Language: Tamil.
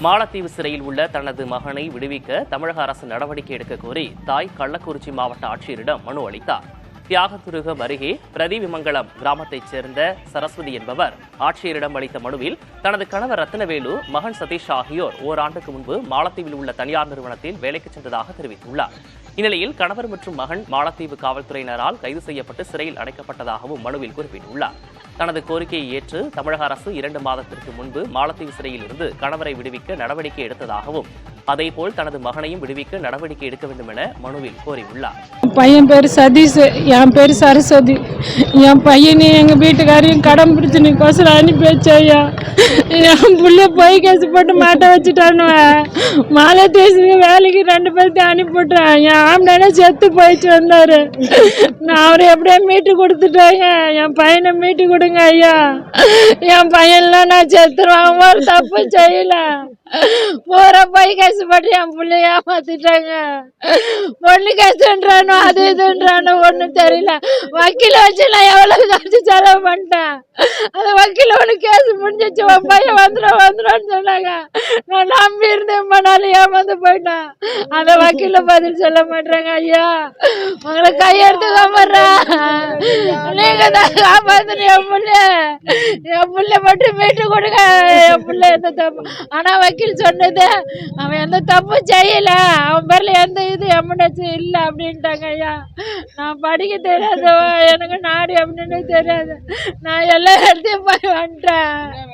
மாலத்தீவு சிறையில் உள்ள தனது மகனை விடுவிக்க தமிழக அரசு நடவடிக்கை எடுக்க கோரி தாய் கள்ளக்குறிச்சி மாவட்ட ஆட்சியரிடம் மனு அளித்தார். தியாகதுருகம் அருகே பிரதிவிமங்கலம் கிராமத்தைச் சேர்ந்த சரஸ்வதி என்பவர் ஆட்சியரிடம் அளித்த மனுவில் தனது கணவர் ரத்னவேலு, மகன் சதீஷ் ஆகியோர் ஓராண்டுக்கு முன்பு மாலத்தீவில் உள்ள தனியார் நிறுவனத்தில் வேலைக்கு சென்றதாக தெரிவித்துள்ளார். இந்நிலையில் கணவர் மற்றும் மகன் மாலத்தீவு காவல்துறையினரால் கைது செய்யப்பட்டு சிறையில் அடைக்கப்பட்டதாகவும் மனுவில் குறிப்பிட்டுள்ளார். தனது கோரிக்கையை ஏற்று தமிழக அரசு 2 மாதத்திற்கு முன்பு மாலத்தீவு சிறையில் இருந்து கணவரை விடுவிக்க நடவடிக்கை எடுத்ததாகவும் அதேபோல் தனது மகனையும் விடுவிக்க நடவடிக்கை எடுக்க வேண்டும் என மனுவில் கோரியுள்ளார். பையன் பேர் சதீஷ், என் பேர் சரஸ்வதி. என் பையனையும் எங்கள் வீட்டுக்காரையும் கடன் பிடிச்சினுக்கோசரம் அனுப்பி வச்சையா. என் புள்ள போய் கேசு போட்டு மாட்ட வச்சுட்டானு மாலத்தீவுக்கு வேலைக்கு 2 பேர்த்தையும் அனுப்பிவிட்டேன். என் ஆம்பளைனா செத்து போயிட்டு வந்தார். நான் அவரை எப்படியா மீட்டு கொடுத்துட்டாங்க. என் பையனை மீட்டு கொடுங்க ஐயா. என் பையன்லாம் நான் செத்துருவான், ஒரு தப்பு செய்யல. போற போய் கேசு போட்டு என் பிள்ளைய ஏமாத்திட்டாங்க. பொண்ணு கேசுன்றானோ அது இதுன்றானோ ஒன்றும் தெரியல. வக்கீல வச்சு நான் எவ்வளவு காசு செலவு பண்ணிட்டேன். அந்த வக்கீல ஒன்று கேசு முடிஞ்சிச்சு, உன் பையன் வந்துடும் சொன்னாங்க. நான் நம்பி இருந்தேன், நாள் ஏமாந்து போயிட்டேன். அந்த வக்கீல பதில் சொல்ல மாட்டாங்க. ஐயா உங்களை கையெடுத்து காமறேன், நீங்க தான் காப்பாத்துன என் புள்ள மட்டும் மீட்டு கொடுங்க. என் புள்ள எந்த தப்பு, ஆனா வக்கீல் சொன்னது அவன் எந்த தப்பு செய்யல, அவன் பேர்ல எந்த இது எமர்ஜென்சி இல்லை அப்படின்ட்டாங்க. ஐயா நான் படிக்க தெரியாது, எனக்கு நாடு அப்படின்னு தெரியாது. நான் எல்லா இடத்தையும் போய் வந்துட்டேன்.